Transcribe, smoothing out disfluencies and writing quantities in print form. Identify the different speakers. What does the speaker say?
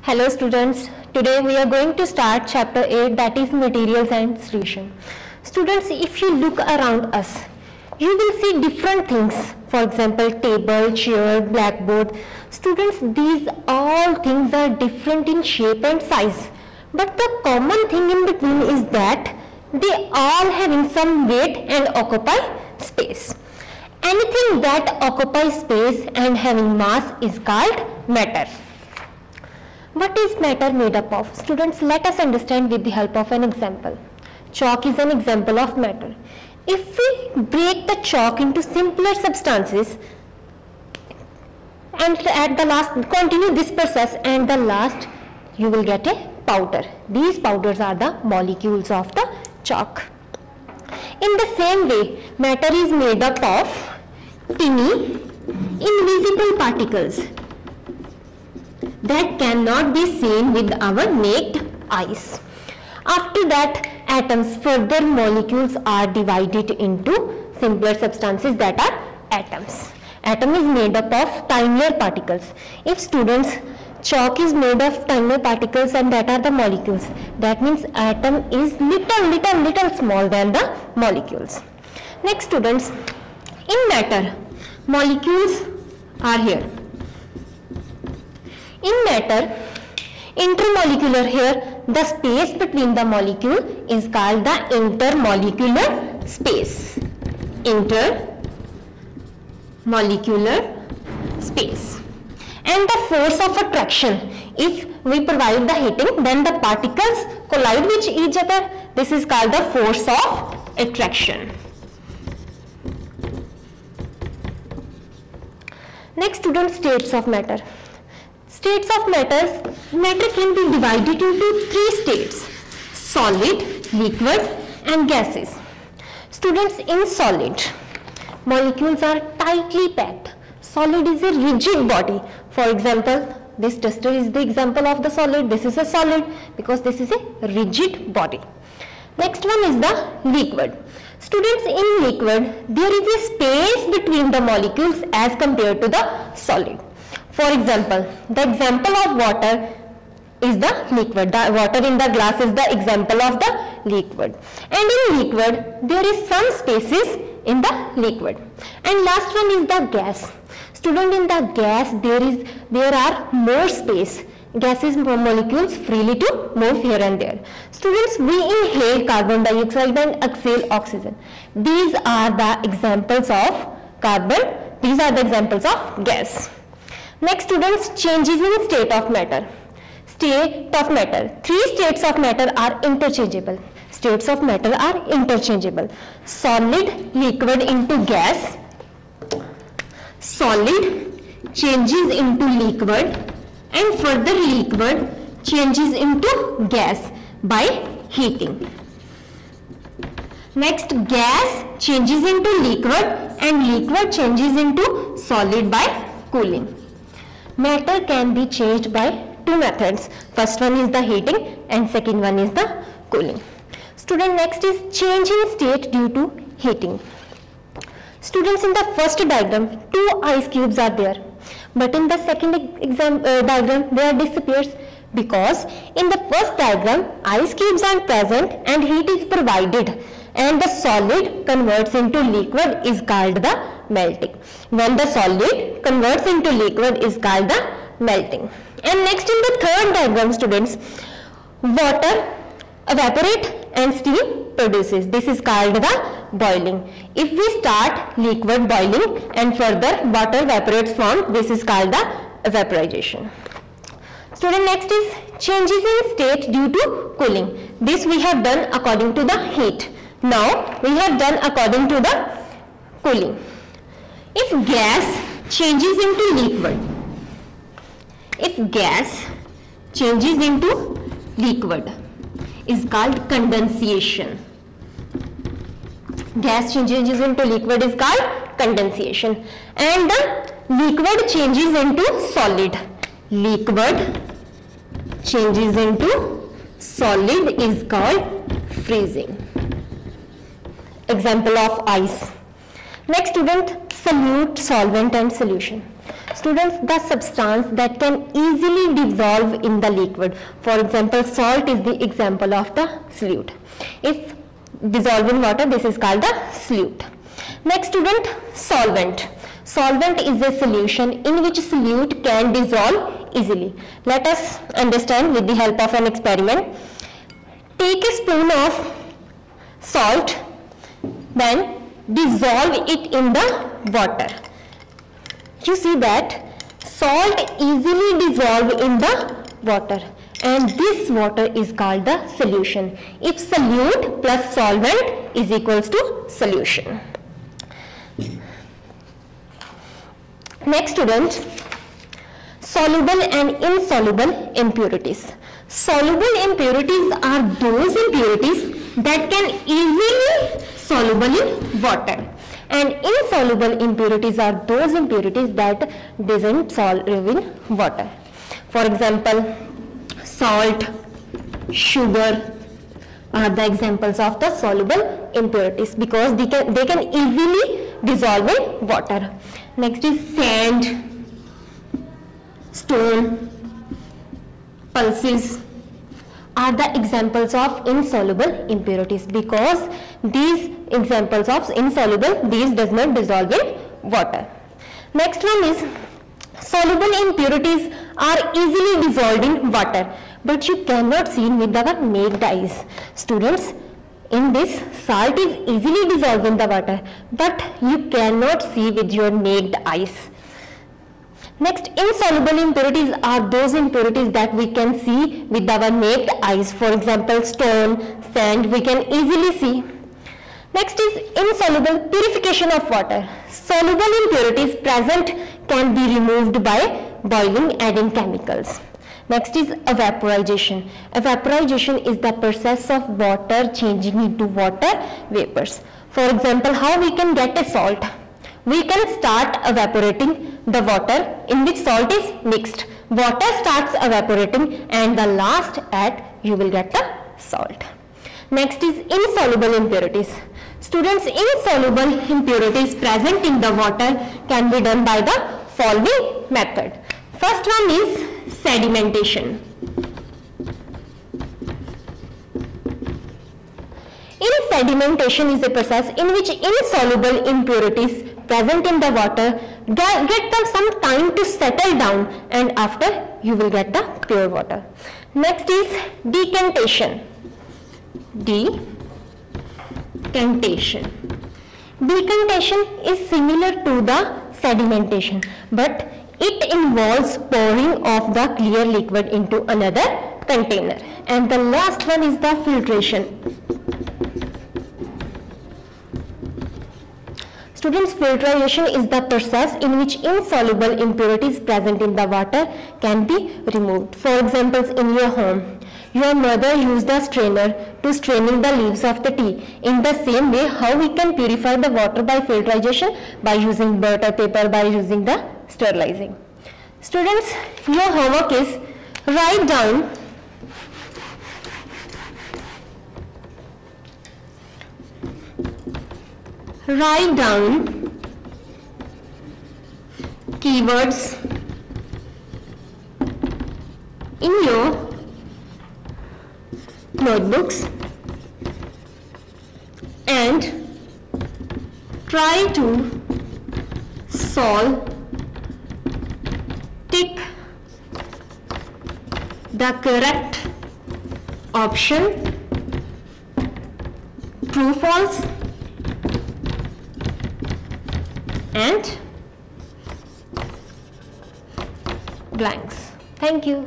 Speaker 1: Hello students, today we are going to start chapter 8, that is materials and solution. Students, if you look around us, you will see different things. For example, table, chair, blackboard. Students, these all things are different in shape and size. But the common thing in between is that they all having some weight and occupy space. Anything that occupies space and having mass is called matter. What is matter made up of? Students, let us understand with the help of an example. Chalk is an example of matter. If we break the chalk into simpler substances and at the last continue this process, and the last you will get a powder. These powders are the molecules of the chalk. In the same way, matter is made up of tiny invisible particles that cannot be seen with our naked eyes. After that, atoms, further molecules are divided into simpler substances that are atoms. Atom is made up of tinier particles. If students, chalk is made of tinier particles and that are the molecules, that means atom is little small than the molecules. Next students, in matter, molecules are here. In matter, intermolecular here, the space between the molecule is called the intermolecular space. Intermolecular space. And the force of attraction, if we provide the heating, then the particles collide with each other. This is called the force of attraction. Next student, states of matter. States of matter can be divided into three states: solid, liquid and gases. Students, in solid, molecules are tightly packed. Solid is a rigid body. For example, this duster is the example of the solid. This is a solid because this is a rigid body. Next one is the liquid. Students, in liquid, there is a space between the molecules as compared to the solid. For example, the example of water is the liquid. The water in the glass is the example of the liquid. And in liquid, there is some spaces in the liquid. And last one is the gas. Student, in the gas, there are more space. Gases molecules freely to move here and there. Students, we inhale carbon dioxide and exhale oxygen. These are the examples of carbon. These are the examples of gas. Next students, changes in state of matter. State of matter. Three states of matter are interchangeable. States of matter are interchangeable. Solid, liquid into gas. Solid changes into liquid and further liquid changes into gas by heating. Next, gas changes into liquid and liquid changes into solid by cooling. Matter can be changed by two methods. First one is the heating and second one is the cooling. Student, next is change in state due to heating. Students, in the first diagram, two ice cubes are there. But in the second diagram, they disappears because in the first diagram, ice cubes are present and heat is provided, and the solid converts into liquid is called the melting. When the solid converts into liquid is called the melting. And next, in the third diagram, students, water evaporate and steam produces. This is called the boiling. If we start liquid boiling and further water evaporates from, this is called the evaporization. Student, next is changes in state due to cooling. This we have done according to the heat. Now we have done according to the cooling. If gas changes into liquid, is called condensation. Gas changes into liquid is called condensation. And the liquid changes into solid. Liquid changes into solid is called freezing. Example of ice. Next student, solute, solvent and solution. Students, the substance that can easily dissolve in the liquid. For example, salt is the example of the solute. If dissolve in water, this is called the solute. Next student, solvent. Solvent is a solution in which solute can dissolve easily. Let us understand with the help of an experiment. Take a spoon of salt, then dissolve it in the water. You see that salt easily dissolves in the water, and this water is called the solution. If solute plus solvent is equals to solution. Next student, soluble and insoluble impurities. Soluble impurities are those impurities that can easily soluble in water, and insoluble impurities are those impurities that doesn't solve in water. For example, salt, sugar are the examples of the soluble impurities because they can easily dissolve in water. Next is sand, stone, pulses are the examples of insoluble impurities because these examples of insoluble, these does not dissolve in water. Next one is soluble impurities are easily dissolved in water, but you cannot see with our naked eyes. Students, in this, salt is easily dissolved in the water, but you cannot see with your naked eyes. Next, insoluble impurities are those impurities that we can see with our naked eyes. For example, stone, sand, we can easily see. Next is insoluble purification of water. Soluble impurities present can be removed by boiling, adding chemicals. Next is evaporization. Evaporization is the process of water changing into water vapors. For example, how we can get a salt? We can start evaporating the water in which salt is mixed. Water starts evaporating and the last at you will get the salt. Next is insoluble impurities. Students, insoluble impurities present in the water can be done by the following method. First one is sedimentation. Sedimentation is a process in which insoluble impurities present in the water get them some time to settle down, and after you will get the pure water. Next is decantation. Decantation is similar to the sedimentation, but it involves pouring of the clear liquid into another container. And the last one is the filtration. Students, filtration is the process in which insoluble impurities present in the water can be removed. For example, in your home, your mother used a strainer to straining the leaves of the tea. In the same way, how we can purify the water by filtration? By using butter paper, by using the sterilizing. Students, your homework is write down keywords in your notebooks and try to solve. Tick the correct option, true, false, and blanks. Thank you.